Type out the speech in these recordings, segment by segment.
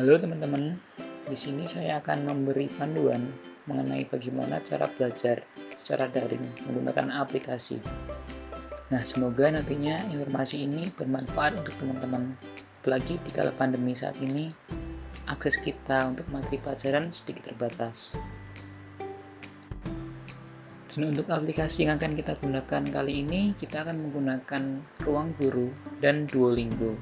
Halo teman-teman, di sini saya akan memberi panduan mengenai bagaimana cara belajar secara daring menggunakan aplikasi. Nah, semoga nantinya informasi ini bermanfaat untuk teman-teman. Apalagi di kala pandemi saat ini, akses kita untuk materi pelajaran sedikit terbatas. Dan untuk aplikasi yang akan kita gunakan kali ini, kita akan menggunakan Ruang Guru dan Duolingo.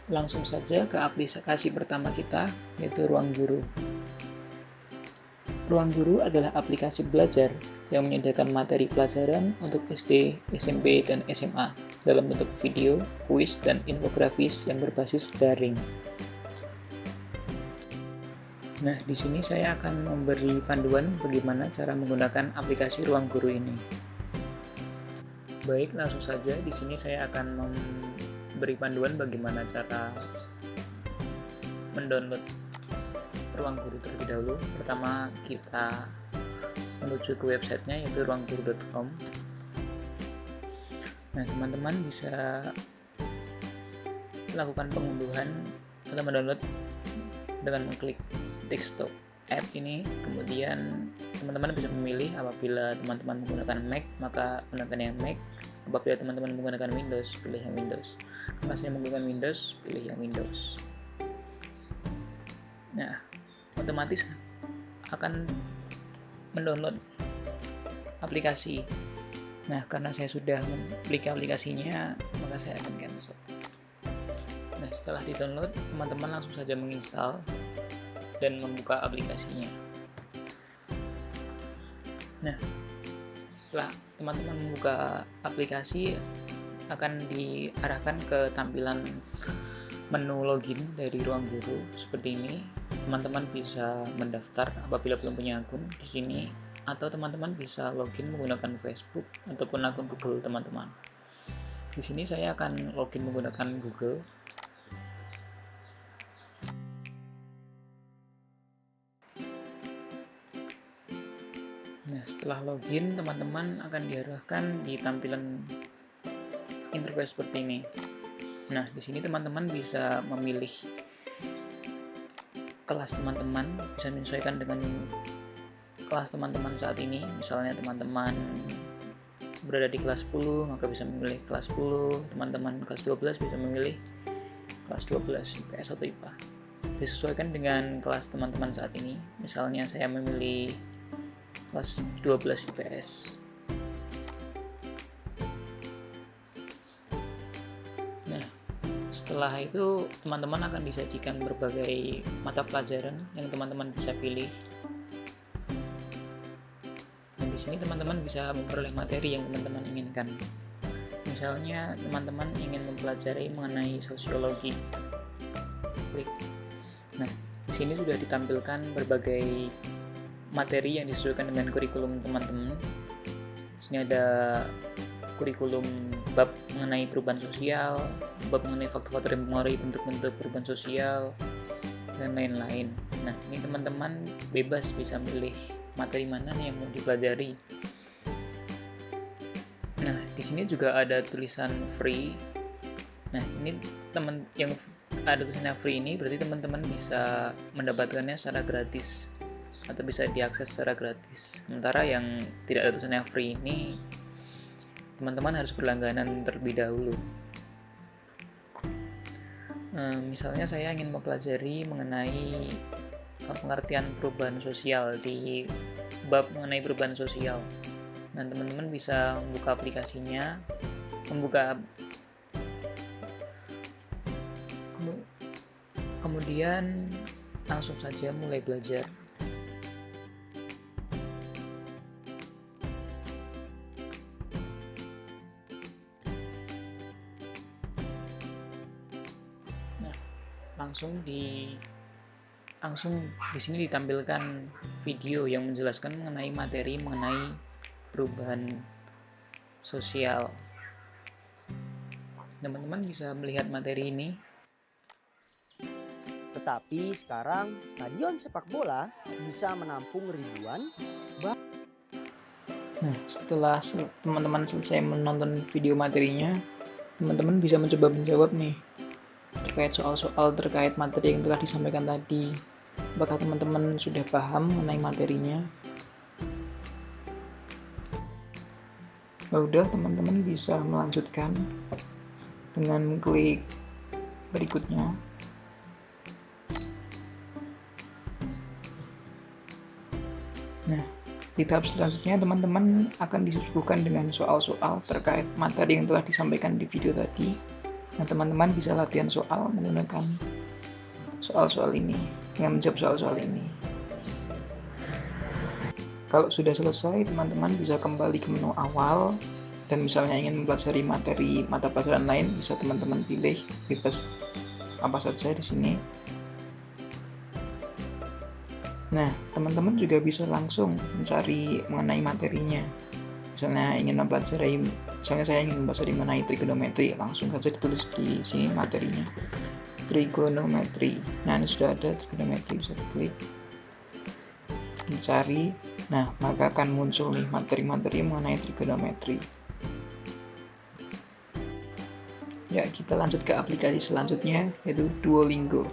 Langsung saja ke aplikasi pertama kita, yaitu Ruang Guru. Ruang Guru adalah aplikasi belajar yang menyediakan materi pelajaran untuk SD, SMP, dan SMA dalam bentuk video, kuis, dan infografis yang berbasis daring. Nah, di sini saya akan memberi panduan bagaimana cara menggunakan aplikasi Ruang Guru ini. Baik, langsung saja di sini saya akan memberi panduan bagaimana cara mendownload Ruang Guru terlebih dahulu. Pertama, kita menuju ke websitenya, yaitu ruangguru.com. Nah, teman-teman bisa lakukan pengunduhan atau mendownload dengan mengklik desktop app ini. Kemudian teman-teman bisa memilih. Apabila teman-teman menggunakan Mac, maka gunakan yang Mac. Apabila teman-teman menggunakan Windows, pilih yang Windows. Karena saya menggunakan Windows, pilih yang Windows. Nah, otomatis akan mendownload aplikasi. Nah, karena saya sudah memiliki aplikasinya, maka saya akan cancel. Nah, setelah di-download, teman-teman langsung saja menginstal dan membuka aplikasinya. Nah, setelah teman-teman membuka aplikasi, akan diarahkan ke tampilan menu login dari Ruang Guru seperti ini. Teman-teman bisa mendaftar apabila belum punya akun di sini, atau teman-teman bisa login menggunakan Facebook ataupun akun Google teman-teman. Di sini saya akan login menggunakan Google. Nah, setelah login, teman-teman akan diarahkan di tampilan interface seperti ini. Nah, di sini teman-teman bisa memilih kelas teman-teman, bisa menyesuaikan dengan kelas teman-teman saat ini. Misalnya teman-teman berada di kelas 10, maka bisa memilih kelas 10. Teman-teman kelas 12 bisa memilih kelas 12 IPS atau IPA. Disesuaikan dengan kelas teman-teman saat ini. Misalnya saya memilih kelas 12 IPS. Nah, setelah itu teman-teman akan disajikan berbagai mata pelajaran yang teman-teman bisa pilih. Dan di sini teman-teman bisa memperoleh materi yang teman-teman inginkan. Misalnya teman-teman ingin mempelajari mengenai sosiologi. Klik. Nah, di sini sudah ditampilkan berbagai materi yang disesuaikan dengan kurikulum teman-teman. Di sini ada kurikulum bab mengenai perubahan sosial, bab mengenai faktor-faktor yang mempengaruhi bentuk-bentuk perubahan sosial, dan lain-lain. Nah, ini teman-teman bebas bisa milih materi mana nih yang mau dipelajari. Nah, di sini juga ada tulisan free. Nah, ini teman yang ada tulisannya free ini berarti teman-teman bisa mendapatkannya secara gratis atau bisa diakses secara gratis. Sementara yang tidak ada tulisannya free ini, teman-teman harus berlangganan terlebih dahulu. Misalnya saya ingin mempelajari mengenai pengertian perubahan sosial di bab mengenai perubahan sosial. Nah, teman-teman bisa membuka aplikasinya, kemudian langsung saja mulai belajar. Langsung di sini ditampilkan video yang menjelaskan mengenai materi mengenai perubahan sosial. Teman-teman bisa melihat materi ini. Tetapi sekarang stadion sepak bola bisa menampung ribuan. Nah, setelah teman-teman selesai menonton video materinya, teman-teman bisa mencoba menjawab nih terkait soal-soal terkait materi yang telah disampaikan tadi. Apakah teman-teman sudah paham mengenai materinya? Kalau udah, teman-teman bisa melanjutkan dengan klik berikutnya. Nah, di tahap selanjutnya teman-teman akan disuguhkan dengan soal-soal terkait materi yang telah disampaikan di video tadi. Nah, teman-teman bisa latihan soal menggunakan soal-soal ini, dengan menjawab soal-soal ini. Kalau sudah selesai, teman-teman bisa kembali ke menu awal, dan misalnya ingin mempelajari materi mata pelajaran lain, bisa teman-teman pilih bebas apa saja di sini. Nah, teman-teman juga bisa langsung mencari mengenai materinya. Misalnya saya ingin mempelajari mengenai trigonometri, langsung saja ditulis di sini materinya. Trigonometri. Nah, ini sudah ada trigonometri, bisa diklik. Dicari. Nah, maka akan muncul nih materi-materi mengenai trigonometri. Ya, kita lanjut ke aplikasi selanjutnya, yaitu Duolingo.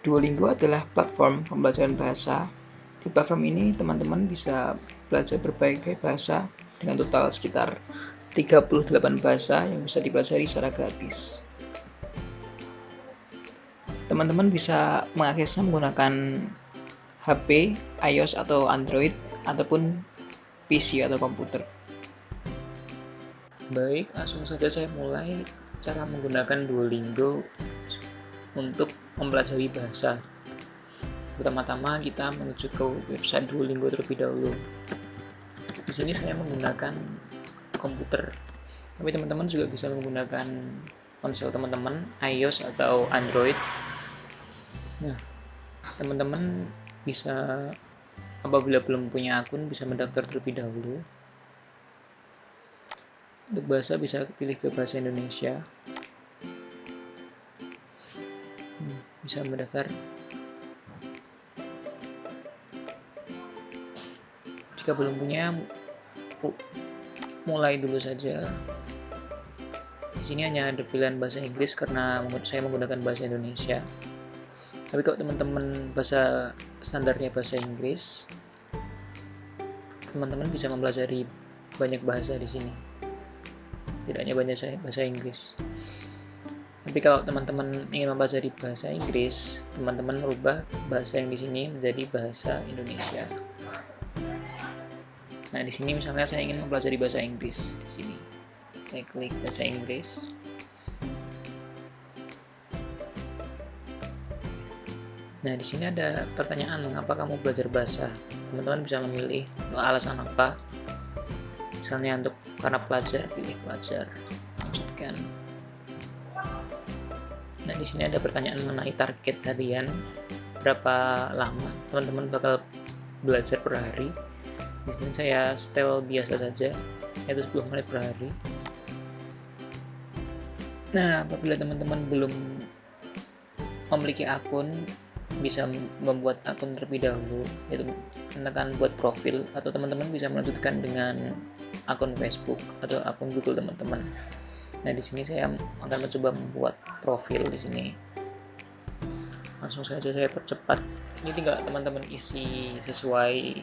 Duolingo adalah platform pembelajaran bahasa. Di platform ini, teman-teman bisa belajar berbagai bahasa dengan total sekitar 38 bahasa yang bisa dipelajari secara gratis. Teman-teman bisa mengaksesnya menggunakan HP, iOS atau Android, ataupun PC atau komputer. Baik, langsung saja saya mulai cara menggunakan Duolingo untuk mempelajari bahasa. Pertama-tama kita menuju ke website Duolingo terlebih dahulu. Di sini saya menggunakan komputer, tapi teman-teman juga bisa menggunakan ponsel teman-teman, iOS atau Android. Nah, teman-teman bisa, apabila belum punya akun, bisa mendaftar terlebih dahulu. Untuk bahasa bisa pilih ke bahasa Indonesia. Bisa mendaftar. Jika belum punya, mulai dulu saja. Di sini hanya ada pilihan bahasa Inggris karena saya menggunakan bahasa Indonesia. Tapi kalau teman-teman bahasa standarnya bahasa Inggris, teman-teman bisa mempelajari banyak bahasa di sini. Tidak hanya bahasa Inggris. Tapi kalau teman-teman ingin mempelajari bahasa Inggris, teman-teman merubah bahasa yang di sini menjadi bahasa Indonesia. Nah, di sini misalnya saya ingin mempelajari bahasa Inggris di sini. Saya klik bahasa Inggris. Nah, di sini ada pertanyaan, mengapa kamu belajar bahasa? Teman-teman bisa memilih alasan apa. Misalnya karena pelajar, pilih pelajar. Lanjutkan. Nah, di sini ada pertanyaan mengenai target harian. Berapa lama teman-teman bakal belajar per hari? Di sini saya setel biasa saja, yaitu 10 menit per hari. Nah, apabila teman-teman belum memiliki akun, bisa membuat akun terlebih dahulu, yaitu menekan buat profil, atau teman-teman bisa melanjutkan dengan akun Facebook atau akun Google teman-teman. Nah, di sini saya akan mencoba membuat profil di sini. Langsung saja saya percepat. Ini tinggal teman-teman isi sesuai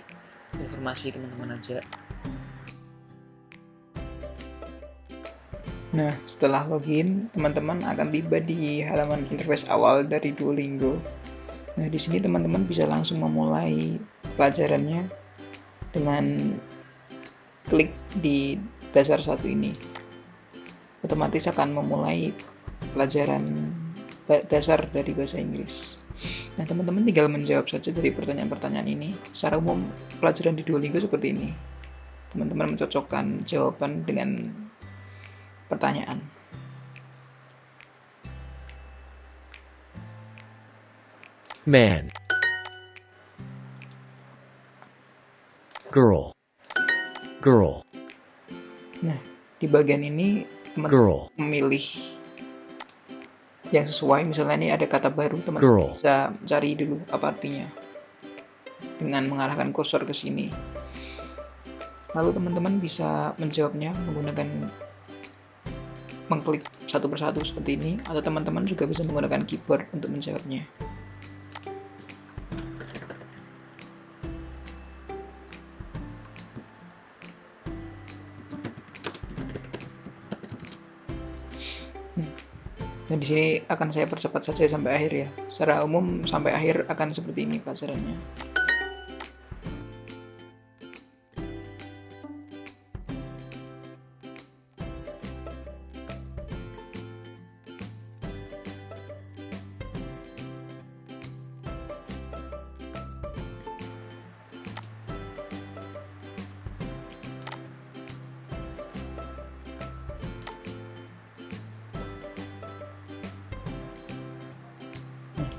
informasi teman-teman aja. Nah, setelah login, teman-teman akan tiba di halaman interface awal dari Duolingo. Nah, di sini teman-teman bisa langsung memulai pelajarannya dengan klik di dasar satu ini. Otomatis akan memulai pelajaran dasar dari bahasa Inggris. Nah, teman-teman tinggal menjawab saja dari pertanyaan-pertanyaan ini. Secara umum, pelajaran di Duolingo seperti ini. Teman-teman mencocokkan jawaban dengan pertanyaan. Man. Girl. Girl. Nah, di bagian ini Girl. memilih yang sesuai. Misalnya ini ada kata baru, teman-teman bisa cari dulu apa artinya dengan mengarahkan kursor ke sini. Lalu teman-teman bisa menjawabnya menggunakan mengklik satu persatu seperti ini, atau teman-teman juga bisa menggunakan keyboard untuk menjawabnya. Nah, di sini akan saya percepat saja sampai akhir ya. Secara umum sampai akhir akan seperti ini pelajarannya.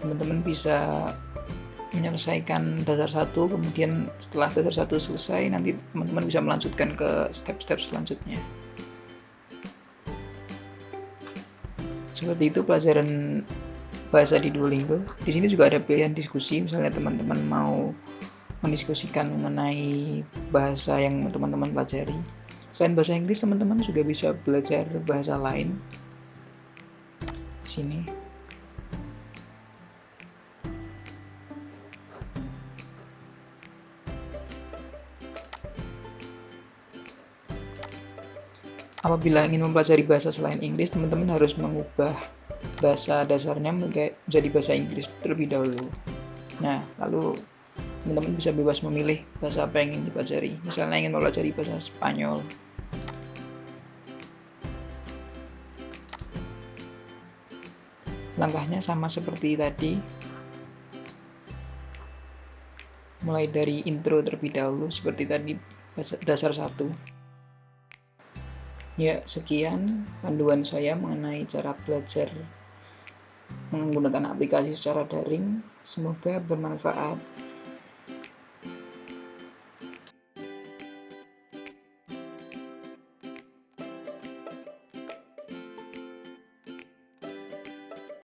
Teman-teman bisa menyelesaikan dasar 1, kemudian setelah dasar 1 selesai, nanti teman-teman bisa melanjutkan ke step-step selanjutnya. Seperti itu pelajaran bahasa di Duolingo. Di sini juga ada pilihan diskusi, misalnya teman-teman mau mendiskusikan mengenai bahasa yang teman-teman pelajari. Selain bahasa Inggris, teman-teman juga bisa belajar bahasa lain. Di sini. Apabila ingin mempelajari bahasa selain Inggris, teman-teman harus mengubah bahasa dasarnya menjadi bahasa Inggris terlebih dahulu. Nah, lalu teman-teman bisa bebas memilih bahasa apa yang ingin dipelajari. Misalnya ingin mempelajari bahasa Spanyol. Langkahnya sama seperti tadi. Mulai dari intro terlebih dahulu, seperti tadi dasar 1. Ya, sekian panduan saya mengenai cara belajar menggunakan aplikasi secara daring. Semoga bermanfaat.